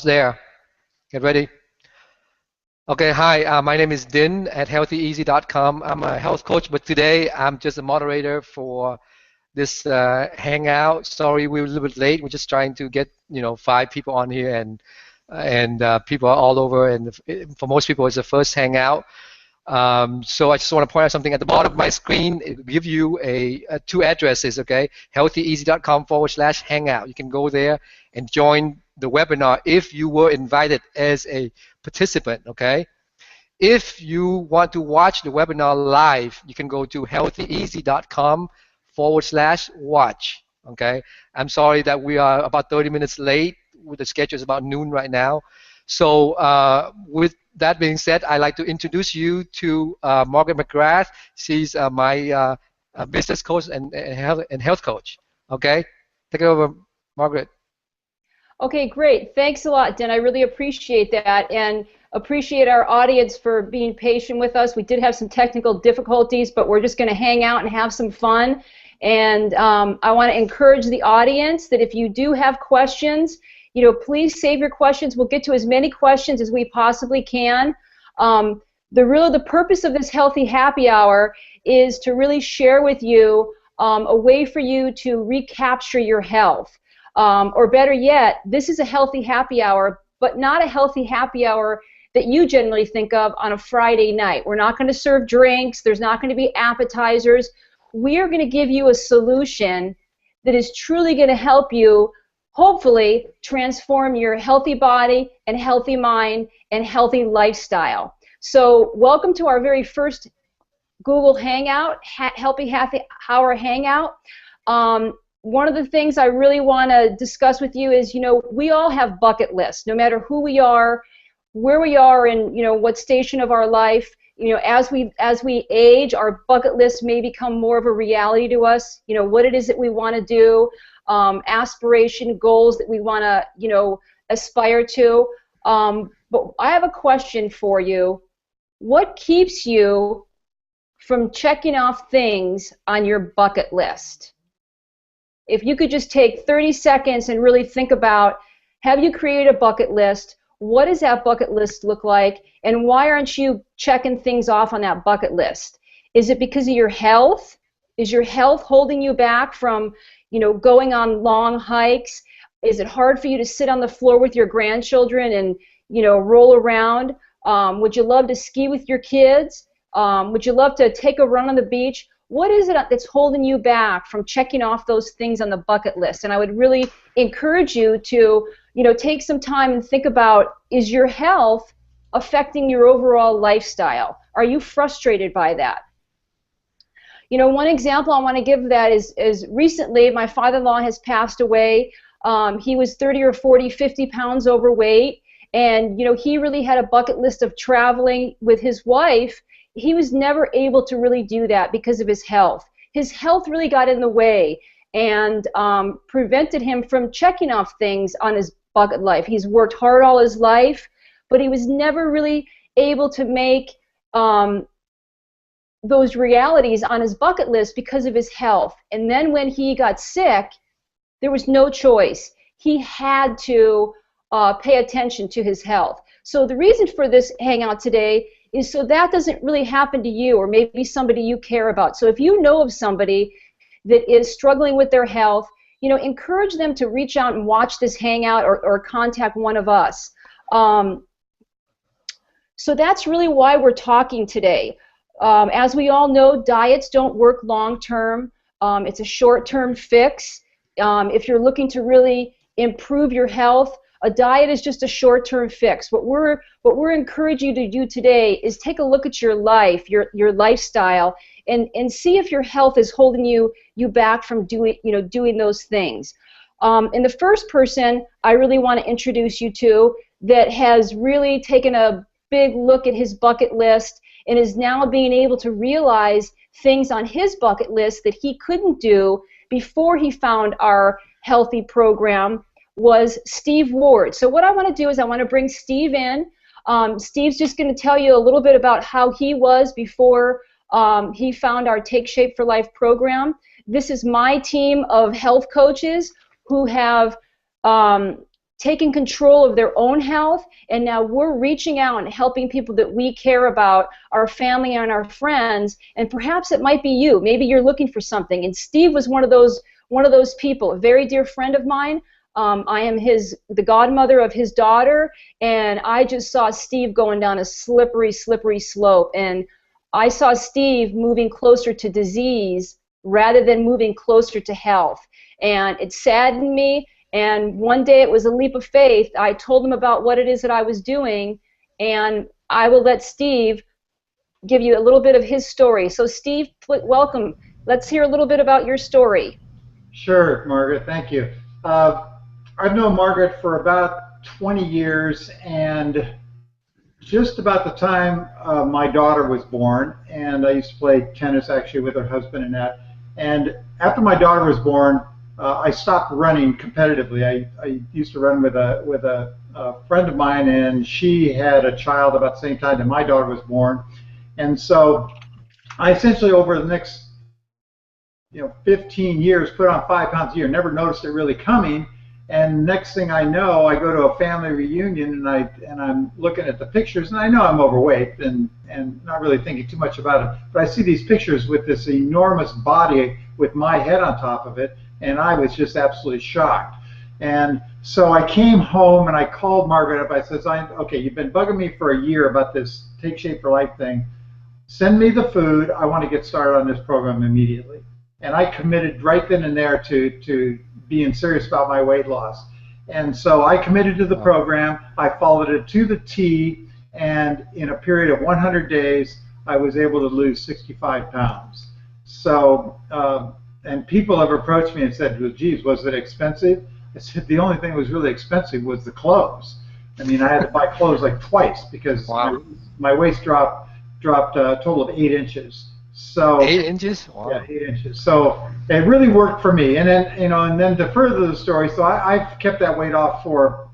almost there. Get ready. Okay, hi, my name is Din at healthyeasy.com. I'm a health coach, but today I'm just a moderator for this Hangout. Sorry, we were a little bit late. We're just trying to get, 5 people on here, and people are all over, and for most people, it's the first Hangout. So I just want to point out something at the bottom of my screen. It will give you two addresses, okay? healthyeasy.com/hangout. You can go there and join the webinar if you were invited as a participant, okay? If you want to watch the webinar live, you can go to healthyeasy.com/watch, okay? I'm sorry that we are about 30 minutes late. The schedule is about noon right now. So with that being said, I'd like to introduce you to Margaret McGrath. She's my business coach and health coach. Okay, take it over, Margaret. Okay, great. Thanks a lot, Dan. I really appreciate that, and appreciate our audience for being patient with us. We did have some technical difficulties, but we're just going to hang out and have some fun. And I want to encourage the audience that if you do have questions, please save your questions. We'll get to as many questions as we possibly can. The purpose of this Healthy Happy Hour is to really share with you a way for you to recapture your health. Or better yet, this is a Healthy Happy Hour, but not a Healthy Happy Hour that you generally think of on a Friday night. We're not going to serve drinks. There's not going to be appetizers. We are going to give you a solution that is truly going to help you hopefully transform your healthy body and healthy mind and healthy lifestyle. So welcome to our very first Google Hangout, Healthy Happy Hour Hangout. One of the things I really want to discuss with you is, we all have bucket lists, no matter who we are, where we are in, what station of our life. As we age, our bucket list may become more of a reality to us. What it is that we want to do, aspiration, goals that we want to, aspire to. But I have a question for you. What keeps you from checking off things on your bucket list? If you could just take 30 seconds and really think about, have you created a bucket list? What does that bucket list look like? And why aren't you checking things off on that bucket list? Is it because of your health? Is your health holding you back from, going on long hikes? Is it hard for you to sit on the floor with your grandchildren and, roll around? Would you love to ski with your kids? Would you love to take a run on the beach? What is it that's holding you back from checking off those things on the bucket list? And I would really encourage you to, take some time and think about, is your health affecting your overall lifestyle? Are you frustrated by that? One example I want to give that is recently my father-in-law has passed away. He was 30 or 40, 50 pounds overweight, and he really had a bucket list of traveling with his wife. He was never able to really do that because of his health. His health really got in the way and prevented him from checking off things on his bucket life. He's worked hard all his life, but he was never really able to make those realities on his bucket list because of his health. And then when he got sick, there was no choice. He had to pay attention to his health. So the reason for this hangout today is so that doesn't really happen to you or maybe somebody you care about. So if you know of somebody that is struggling with their health, encourage them to reach out and watch this hangout or contact one of us. So that's really why we're talking today. As we all know, diets don't work long term. It's a short-term fix. If you're looking to really improve your health, a diet is just a short-term fix. What we're encouraging you to do today is take a look at your life, your lifestyle, and see if your health is holding you back from doing those things. And the first person I really want to introduce you to that has really taken a big look at his bucket list and is now being able to realize things on his bucket list that he couldn't do before he found our healthy program was Steve Ward. So what I want to do is I want to bring Steve in. Steve's just going to tell you a little bit about how he was before he found our Take Shape for Life program. This is my team of health coaches who have taken control of their own health, and now we're reaching out and helping people that we care about, our family and our friends, and perhaps it might be you. Maybe you're looking for something, and Steve was one of those people, a very dear friend of mine. I am the godmother of his daughter, and I just saw Steve going down a slippery, slippery slope, and I saw Steve moving closer to disease rather than moving closer to health, and it saddened me. And one day it was a leap of faith. I told him about what it is that I was doing, and I will let Steve give you a little bit of his story. So Steve, welcome. Let's hear a little bit about your story. Sure, Margaret, thank you. I've known Margaret for about 20 years, and just about the time my daughter was born, and I used to play tennis actually with her husband and that. And after my daughter was born, I stopped running competitively. I used to run with a friend of mine, and she had a child about the same time that my daughter was born. And so I essentially, over the next 15 years, put on 5 pounds a year. Never noticed it really coming. And next thing I know, I go to a family reunion, and I'm looking at the pictures, and I know I'm overweight and not really thinking too much about it. But I see these pictures with this enormous body with my head on top of it, and I was just absolutely shocked. And so I came home and I called Margaret up. I said, okay, you've been bugging me for a year about this Take Shape for Life thing. Send me the food. I want to get started on this program immediately. And I committed right then and there to being serious about my weight loss. And so I committed to the program. I followed it to the T, and in a period of 100 days, I was able to lose 65 pounds. So, and people have approached me and said, well, geez, was it expensive? I said, the only thing that was really expensive was the clothes. I mean, I had to buy clothes like twice because my waist dropped a total of 8 inches. So 8 inches? Wow. Yeah, 8 inches. So it really worked for me. And then, and then to further the story, so I've kept that weight off for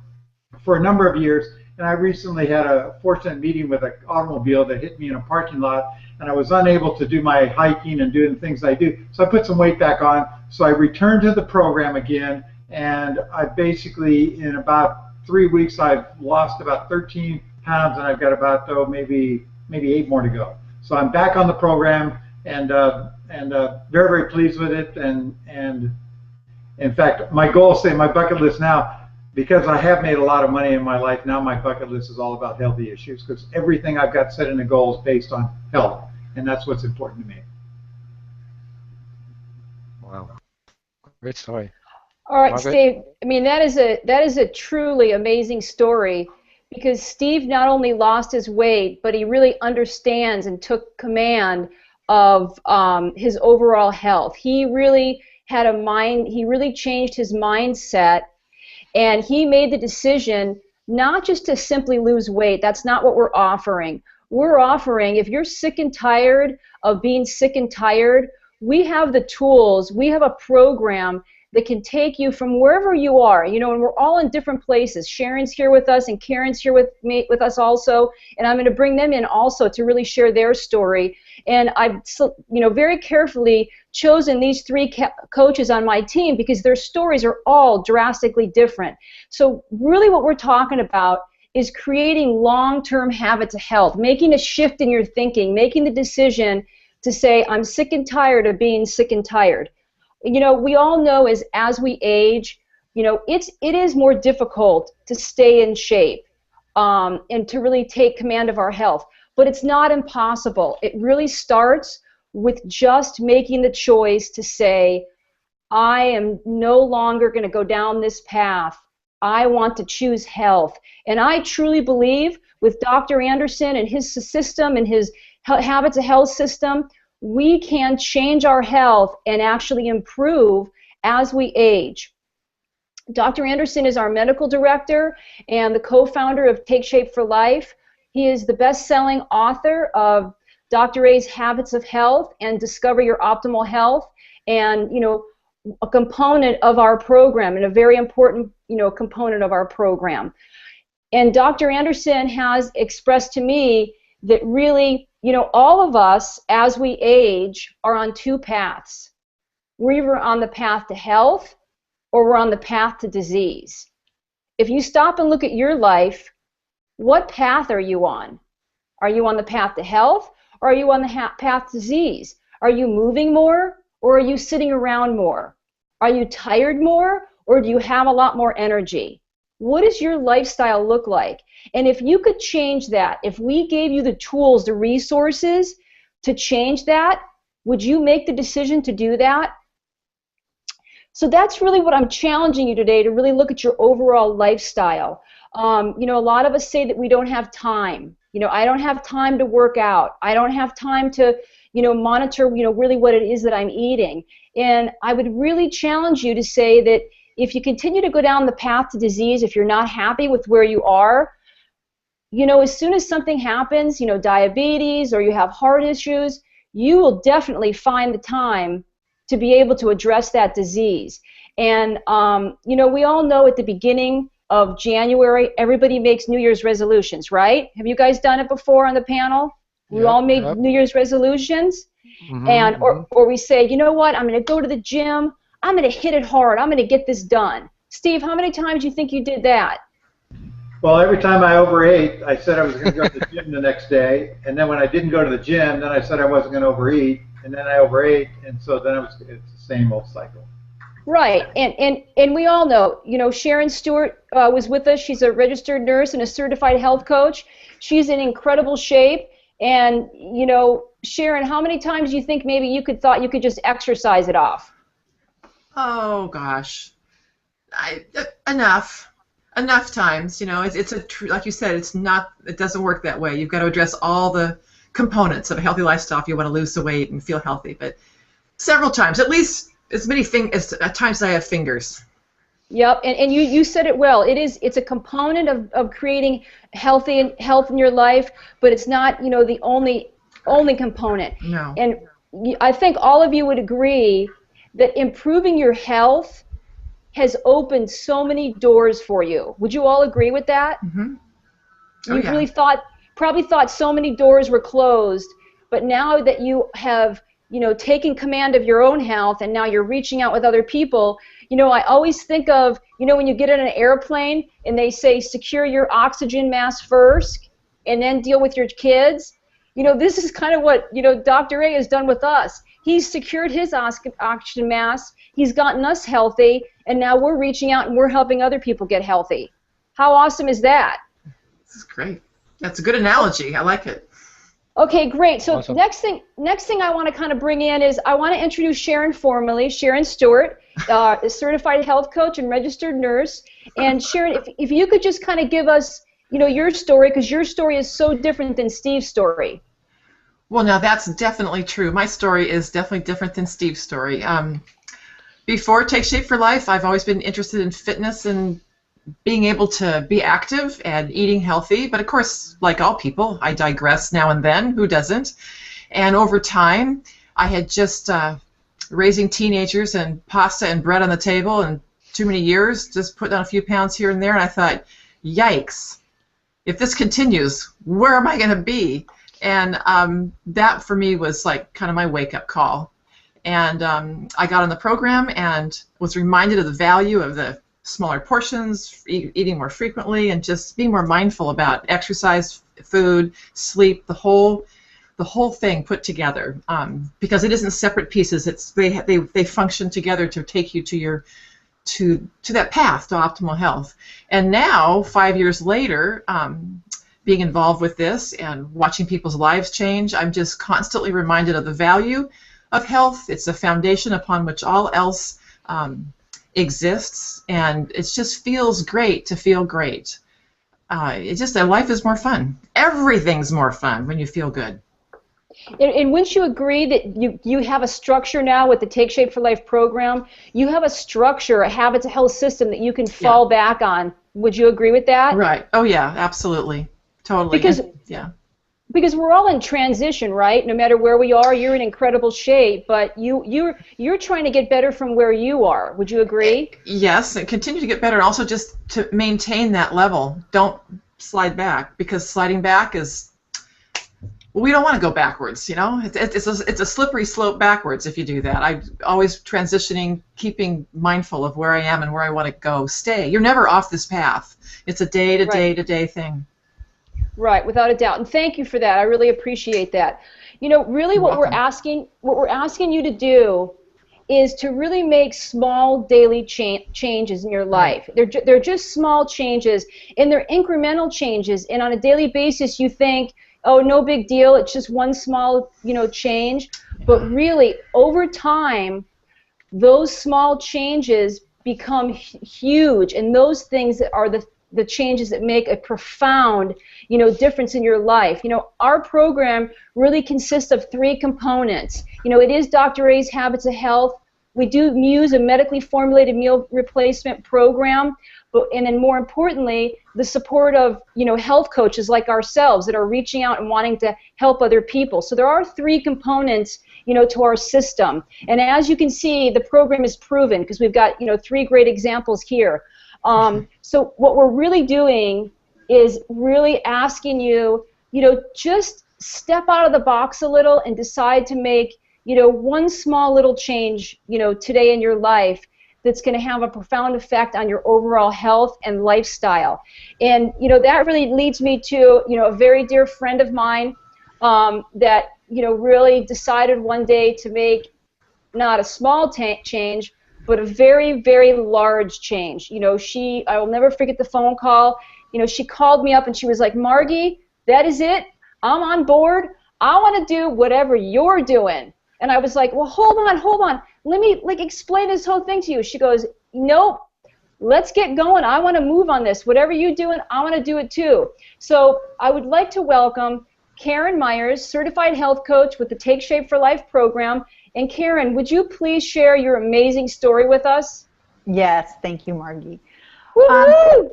a number of years. And I recently had a fortunate meeting with an automobile that hit me in a parking lot, and I was unable to do my hiking and doing the things I do. So I put some weight back on. So I returned to the program again, and I basically, in about 3 weeks, I've lost about 13 pounds, and I've got about maybe 8 more to go. So I'm back on the program, and very, very pleased with it. And in fact, my goal, say my bucket list now, because I have made a lot of money in my life, now my bucket list is all about healthy issues, because everything I've got set in the goal is based on health, and that's what's important to me. Wow, great story. All right, Margaret? Steve. I mean, that is a truly amazing story, because Steve not only lost his weight, but he really understands and took command of his overall health. He really had a mind. He really changed his mindset. And he made the decision not just to simply lose weight. That's not what we're offering. We're offering, if you're sick and tired of being sick and tired, we have the tools. We have a program that can take you from wherever you are, and we're all in different places. Sharon's here with us, and Karen's here with us also, and I'm going to bring them in also to really share their story. And I've, very carefully chosen these 3 coaches on my team because their stories are all drastically different. So really what we're talking about is creating long-term habits of health, making a shift in your thinking, making the decision to say, I'm sick and tired of being sick and tired. We all know as we age, it is more difficult to stay in shape and to really take command of our health. But it's not impossible. It really starts with just making the choice to say, I am no longer going to go down this path. I want to choose health. And I truly believe with Dr. Anderson and his system and his habits of health system, we can change our health and actually improve as we age. Dr. Anderson is our medical director and the co-founder of Take Shape for Life. He is the best-selling author of Dr. A's Habits of Health and Discover Your Optimal Health, and a component of our program, and a very important component of our program. And Dr. Anderson has expressed to me that really, all of us, as we age, are on 2 paths. We're either on the path to health or we're on the path to disease. if you stop and look at your life, what path are you on? Are you on the path to health, or are you on the path to disease? Are you moving more, or are you sitting around more? Are you tired more, or do you have a lot more energy? What does your lifestyle look like? And if you could change that, if we gave you the tools, the resources to change that, would you make the decision to do that? So that's really what I'm challenging you today, to really look at your overall lifestyle. You know, a lot of us say that we don't have time. You know, I don't have time to work out. I don't have time to, you know, monitor, you know, really what it is that I'm eating. And I would really challenge you to say that if you continue to go down the path to disease, if you're not happy with where you are, you know, as soon as something happens, you know, diabetes or you have heart issues, you will definitely find the time to be able to address that disease. And, you know, we all know at the beginning of January, everybody makes New Year's resolutions, right? Have you guys done it before on the panel? We all made New Year's resolutions. And or we say, you know what, I'm going to go to the gym, I'm going to hit it hard, I'm going to get this done. Steve, how many times do you think you did that? Well, every time I overate, I said I was going to go to the gym the next day, and then when I didn't go to the gym, then I said I wasn't going to overeat, and then I overate, and so then it's the same old cycle. Right, and we all know, you know, Sharon Stewart was with us. She's a registered nurse and a certified health coach. She's in incredible shape, and, you know, Sharon, how many times do you think maybe you thought you could just exercise it off? Oh gosh, enough times. You know, it's like you said, it doesn't work that way. You've got to address all the components of a healthy lifestyle if you want to lose the weight and feel healthy. But several times, at least as many times as I have fingers. Yep, and you said it well. It's a component of creating health in your life, but it's not, you know, the only component. No. And I think all of you would agree that improving your health has opened so many doors for you. Would you all agree with that? Mm-hmm. Oh, You've yeah. really probably thought so many doors were closed, but now that you have, you know, taken command of your own health and now you're reaching out with other people, you know, I always think of, you know, when you get in an airplane and they say secure your oxygen mask first and then deal with your kids. You know, this is kind of what, you know, Dr. A has done with us. He's secured his oxygen mask, he's gotten us healthy, and now we're reaching out and we're helping other people get healthy. How awesome is that? This is great. That's a good analogy. I like it. Okay, great. So Awesome. next thing I want to kind of bring in is I want to introduce Sharon formally. Sharon Stewart, a certified health coach and registered nurse. And Sharon, if you could just kind of give us, you know, your story, because your story is so different than Steve's story. Well, now that's definitely true. My story is definitely different than Steve's story. Before Take Shape for Life, I've always been interested in fitness and being able to be active and eating healthy. But of course, like all people, I digress now and then. Who doesn't? And over time, I had just raising teenagers and pasta and bread on the table and too many years, just put on a few pounds here and there. And I thought, yikes, if this continues, where am I going to be? And that for me was like kind of my wake-up call. And I got on the program and was reminded of the value of the smaller portions, eating more frequently, and just being more mindful about exercise, food, sleep, the whole thing put together. Because it isn't separate pieces; they function together to take you to that path to optimal health. And now, 5 years later, being involved with this and watching people's lives change, I'm just constantly reminded of the value of health. It's a foundation upon which all else exists, and it just feels great to feel great. It's just that life is more fun. Everything's more fun when you feel good. And wouldn't you agree that you have a structure now with the Take Shape for Life program? You have a structure, a habits of health system that you can fall back on. Would you agree with that? Right. Oh yeah, absolutely. Totally. Because we're all in transition, right? No matter where we are, you're in incredible shape, but you're trying to get better from where you are. Would you agree? Yes, and continue to get better, and also just to maintain that level. Don't slide back, because sliding back well, we don't want to go backwards, you know. It's a slippery slope backwards if you do that. I'm always transitioning, keeping mindful of where I am and where I want to go. Stay. You're never off this path. It's a day-to-day thing. Right, without a doubt. And thank you for that. I really appreciate that. You know, really what we're asking you to do is to really make small daily changes in your life. They're just small changes, and they're incremental changes. And on a daily basis, you think, oh, no big deal. It's just one small, change. But really, over time, those small changes become huge, and those things that are the changes that make a profound, difference in your life. Our program really consists of 3 components. It is Dr. A's Habits of Health. We do use a medically formulated meal replacement program, and then more importantly, the support of, health coaches like ourselves that are reaching out and wanting to help other people. So there are 3 components, to our system. And as you can see, the program is proven because we've got, 3 great examples here. So what we're really doing is really asking you, just step out of the box a little and decide to make, one small little change, today in your life that's going to have a profound effect on your overall health and lifestyle. And, that really leads me to, a very dear friend of mine that, really decided one day to make not a small change, but a very, very large change. I will never forget the phone call. She called me up and she was like, Margie, that is it. I'm on board. I want to do whatever you're doing. And I was like, well, hold on. Let me explain this whole thing to you. She goes, nope, let's get going. I want to move on this. Whatever you're doing, I want to do it too. So I would like to welcome Karen Myers, certified health coach with the Take Shape for Life program. And Karen, would you please share your amazing story with us? Yes, thank you, Margie. Woo-hoo!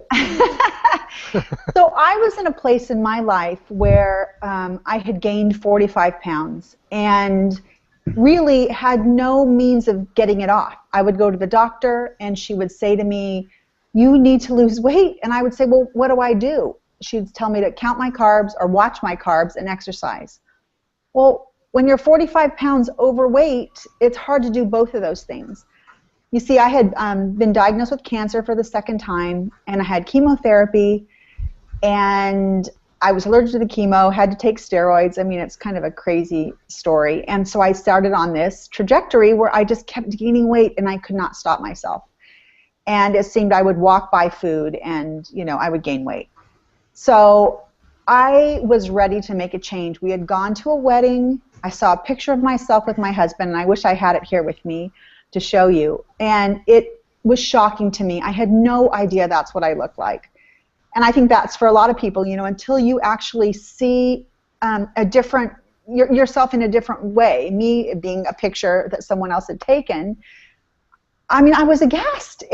So I was in a place in my life where I had gained 45 pounds and really had no means of getting it off. I would go to the doctor and she would say to me, you need to lose weight. And I would say, well, what do I do? She'd tell me to count my carbs or watch my carbs and exercise. Well, when you're 45 pounds overweight, it's hard to do both of those things. You see, I had been diagnosed with cancer for the 2nd time, and I had chemotherapy, and I was allergic to the chemo, had to take steroids. I mean, it's kind of a crazy story. And so I started on this trajectory where I just kept gaining weight, and I could not stop myself. And it seemed I would walk by food, and, I would gain weight. So I was ready to make a change. We had gone to a wedding. I saw a picture of myself with my husband, and I wish I had it here with me to show you. And it was shocking to me. I had no idea that's what I looked like. And I think that's for a lot of people, until you actually see yourself in a different way, me being a picture that someone else had taken, I mean, I was aghast.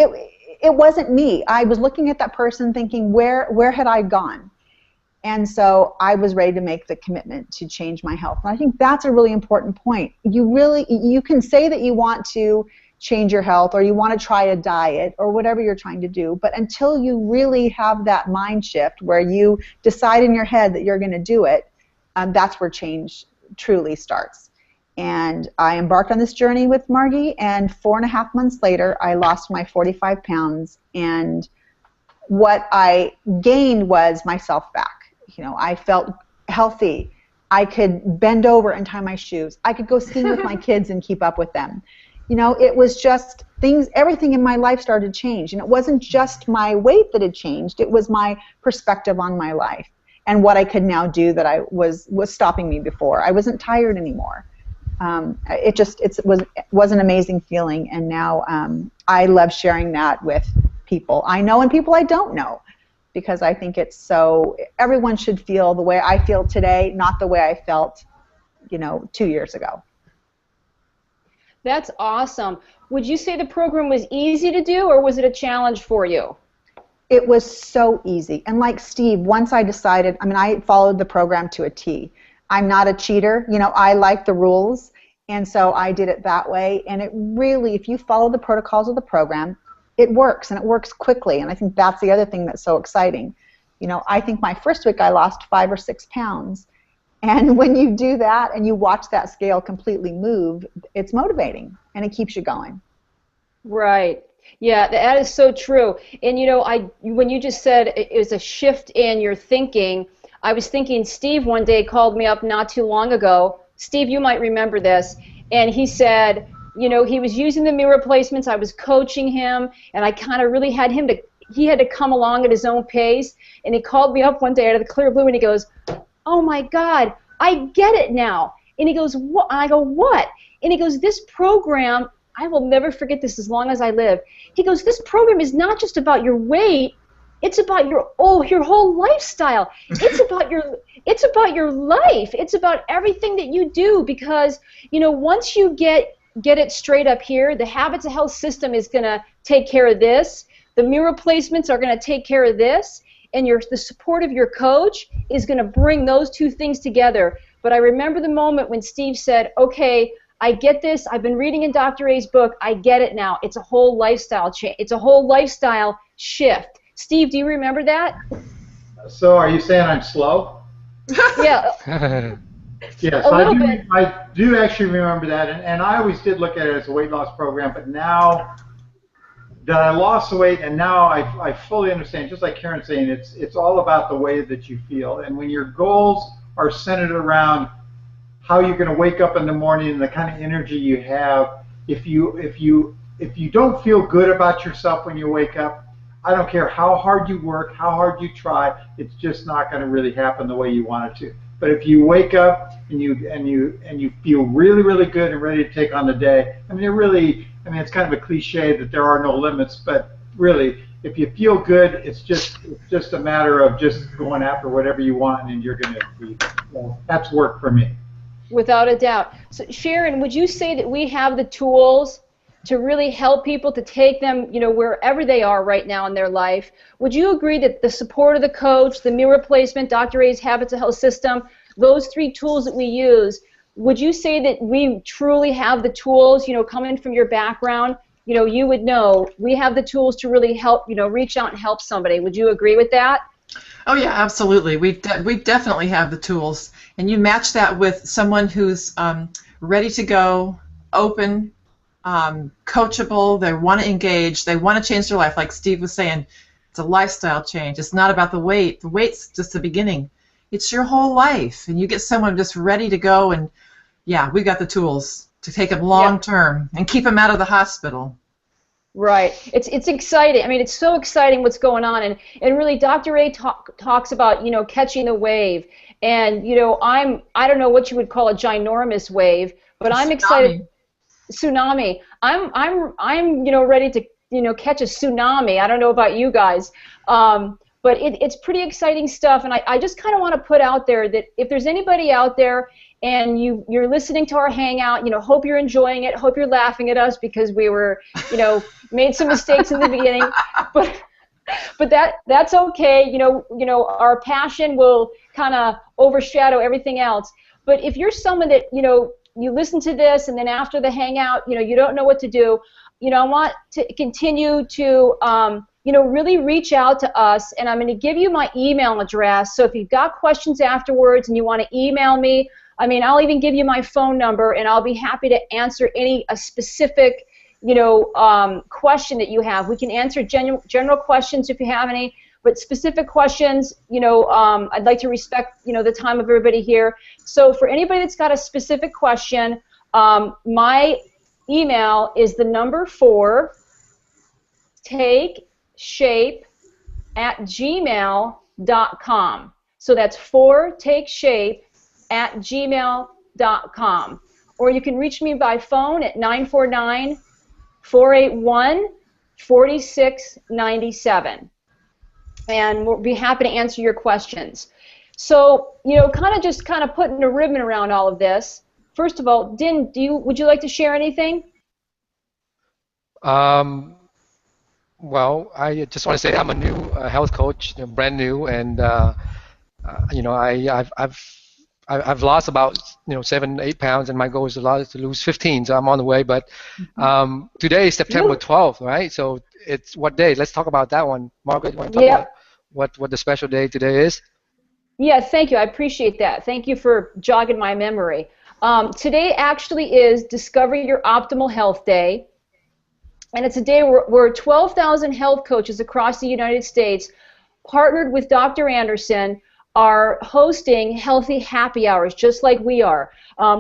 It wasn't me. I was looking at that person thinking, where had I gone? And so I was ready to make the commitment to change my health. And I think that's a really important point. You can say that you want to change your health or you want to try a diet or whatever you're trying to do, but until you really have that mind shift where you decide in your head that you're going to do it, that's where change truly starts. And I embarked on this journey with Margie, and 4.5 months later, I lost my 45 pounds, and what I gained was myself back. I felt healthy. I could bend over and tie my shoes. I could go skiing with my kids and keep up with them. It was just everything in my life started to change. And it wasn't just my weight that had changed. It was my perspective on my life and what I could now do that was stopping me before. I wasn't tired anymore. It was an amazing feeling. And now I love sharing that with people I know and people I don't know, because I think everyone should feel the way I feel today, not the way I felt, 2 years ago. That's awesome. Would you say the program was easy to do, or was it a challenge for you? It was so easy. And like Steve, once I decided, I followed the program to a T. I'm not a cheater. I like the rules. And so I did it that way. And it really, if you follow the protocols of the program, it works, and it works quickly. And I think that's the other thing that's so exciting. I think my first week I lost 5 or 6 pounds. And when you do that and you watch that scale completely move, it's motivating and it keeps you going. Right. Yeah, that is so true. And you know, when you just said it was a shift in your thinking, I was thinking Steve one day called me up not too long ago. Steve, you might remember this. And he said, you know, he was using the mirror placements. I was coaching him, and I kind of really had him to, he had to come along at his own pace. And he called me up one day out of the clear blue, and he goes, oh my God, I get it now. And he goes, what? I go, what? And he goes, this program, I will never forget this as long as I live. He goes, this program is not just about your weight, it's about your whole lifestyle. It's about your life. It's about everything that you do, because you know, once you get it straight up here, the Habits of Health system is going to take care of this. The mirror placements are going to take care of this, and the support of your coach is going to bring those two things together. But I remember the moment when Steve said, okay, I get this. I've been reading in Dr. A's book. I get it now. It's a whole lifestyle change. It's a whole lifestyle shift. Steve, do you remember that? So are you saying I'm slow? Yeah. Yes, A little bit. I do actually remember that, and I always did look at it as a weight loss program, but now that I lost the weight, and now I fully understand, just like Karen's saying, it's all about the way that you feel. And when your goals are centered around how you're going to wake up in the morning and the kind of energy you have, if you don't feel good about yourself when you wake up, I don't care how hard you work, how hard you try, it's just not going to really happen the way you want it to. But if you wake up and you feel really, really good and ready to take on the day, it's kind of a cliche that there are no limits, but really, if you feel good, it's just a matter of just going after whatever you want, and you're going to achieve it. So that's work for me. Without a doubt. So Sharon, would you say that we have the tools to really help people to take them, you know, wherever they are right now in their life? Would you agree that the support of the coach, the mirror placement, Dr. A's Habits of Health system, those three tools that we use, would you say that we truly have the tools, you know, coming from your background, you know, you would know we have the tools to really help, you know, reach out and help somebody. Would you agree with that? Oh yeah, absolutely. We definitely have the tools, and you match that with someone who's ready to go, open, coachable. They want to engage. They want to change their life. Like Steve was saying, it's a lifestyle change. It's not about the weight. The weight's just the beginning. It's your whole life, and you get someone just ready to go. And yeah, we got the tools to take them long term and keep them out of the hospital. Right. It's exciting. I mean, it's so exciting what's going on, and really Dr. A talks about, you know, catching the wave, and you know, I don't know what you would call a ginormous wave, but I'm excited. Tsunami. I'm you know, ready to, you know, catch a tsunami. I don't know about you guys, but it's pretty exciting stuff, and I just kind of want to put out there that if there's anybody out there and you're listening to our Hangout, you know, hope you're enjoying it, hope you're laughing at us because we were, you know, made some mistakes in the beginning, but that's okay. You know, our passion will kind of overshadow everything else. But if you're someone that, you know, you listen to this and then after the Hangout, you know, you don't know what to do, you know, I want to continue to, you know, really reach out to us, and I'm going to give you my email address. So if you've got questions afterwards and you want to email me, I mean, I'll even give you my phone number, and I'll be happy to answer a specific, you know, question that you have. We can answer general questions if you have any, but specific questions, you know, I'd like to respect, you know, the time of everybody here. So for anybody that's got a specific question, my email is the number 4 takeshape@gmail.com. So that's 4takeshape@gmail.com. Or you can reach me by phone at 949-481-4697. And we'll be happy to answer your questions. So, you know, kind of putting a ribbon around all of this. First of all, Din, would you like to share anything? Well, I just want to say I'm a new health coach, you know, brand new, and you know, I've lost about, you know, 7-8 pounds, and my goal is to lose 15, so I'm on the way. But today is September 12th, right? So it's what day? Let's talk about that one, Margaret. You want to talk about what the special day today is? Yeah, thank you. I appreciate that. Thank you for jogging my memory. Today actually is Discover Your Optimal Health Day, and it's a day where 12,000 health coaches across the United States, partnered with Dr. Anderson, are hosting healthy happy hours, just like we are.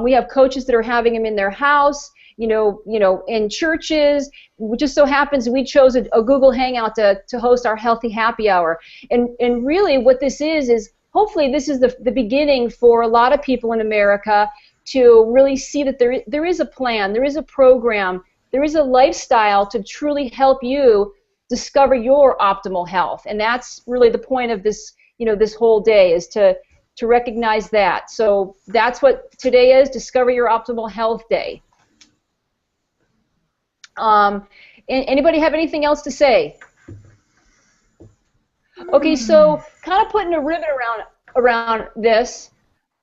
We have coaches that are having them in their house, in churches. It just so happens we chose a Google Hangout to host our healthy happy hour. And really what this is hopefully this is the beginning for a lot of people in America to really see that there is a plan, there is a program, there is a lifestyle to truly help you discover your optimal health. And that's really the point of this, this whole day, is to recognize that. So that's what today is, Discover Your Optimal Health Day. Anybody have anything else to say? Okay, so kind of putting a ribbon around this,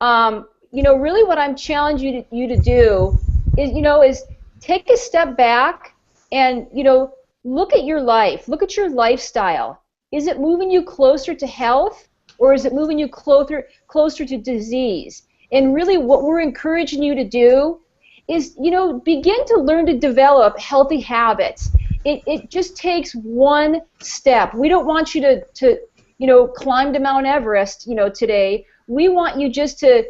really what I'm challenging you to do is take a step back and, look at your life, look at your lifestyle. Is it moving you closer to health, or is it moving you closer to disease? And really what we're encouraging you to do is, begin to learn to develop healthy habits. It just takes one step. We don't want you to climb to Mount Everest, today. We want you just to,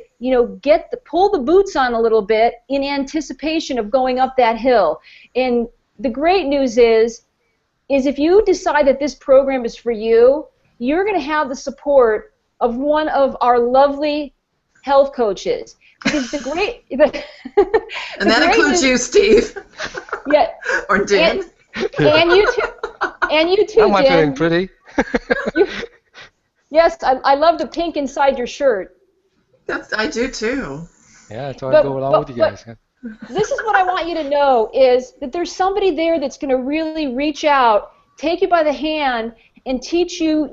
pull the boots on a little bit in anticipation of going up that hill. And the great news is if you decide that this program is for you, you're going to have the support of one of our lovely health coaches. Because and that includes you, Steve. Yeah. Or Dan. And you too. And you too, Am I Dan. feeling pretty? Yes, I love the pink inside your shirt. I do too. Yeah, so I go along with you guys. This is what I want you to know, is that there's somebody there that's going to really reach out, take you by the hand, and teach you,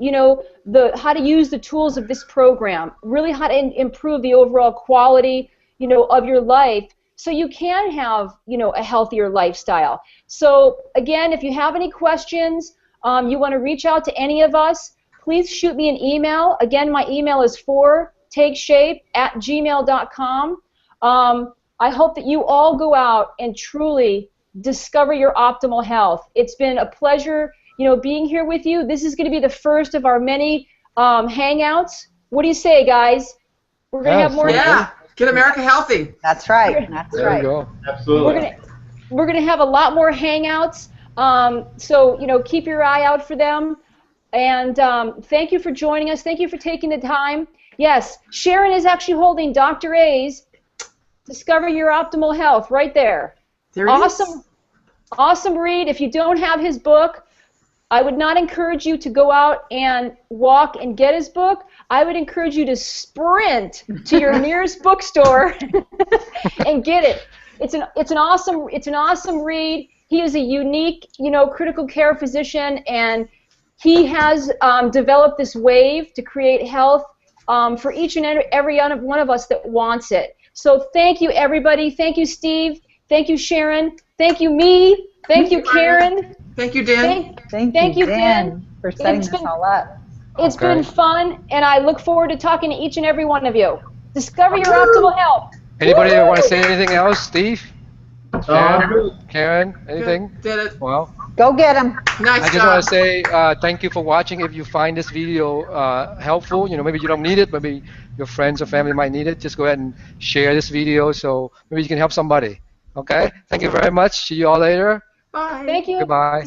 how to use the tools of this program, really how to improve the overall quality, of your life, so you can have, a healthier lifestyle. So again, if you have any questions, you want to reach out to any of us, please shoot me an email. Again, my email is takeshape@gmail.com. I hope that you all go out and truly discover your optimal health. It's been a pleasure, being here with you. This is going to be the first of our many hangouts. What do you say, guys? We're going to have more. Yeah, get America healthy. That's right. That's There right. you go. Absolutely. We're going to have a lot more hangouts. So, keep your eye out for them. And thank you for joining us. Thank you for taking the time. Yes, Sharon is actually holding Dr. A's Discover Your Optimal Health right there. There it is. Awesome read. If you don't have his book, I would not encourage you to go out and walk and get his book. I would encourage you to sprint to your nearest bookstore and get it. It's an awesome read. He is a unique, critical care physician, and he has developed this wave to create health for each and every one of us that wants it. So thank you, everybody. Thank you, Steve. Thank you, Sharon. Thank you, me. Thank you, Karen. Thank you, Dan. Thank you, Dan, for setting this all up. It's been fun, and I look forward to talking to each and every one of you. Discover your optimal health. Anybody want to say anything else? Steve? Good. Karen? Anything? Did it. Well, Go get him. Nice I just job. want to say thank you for watching. If you find this video helpful, maybe you don't need it, maybe your friends or family might need it, just go ahead and share this video so maybe you can help somebody. Okay? Thank you very much. See you all later. Bye. Thank you. Goodbye.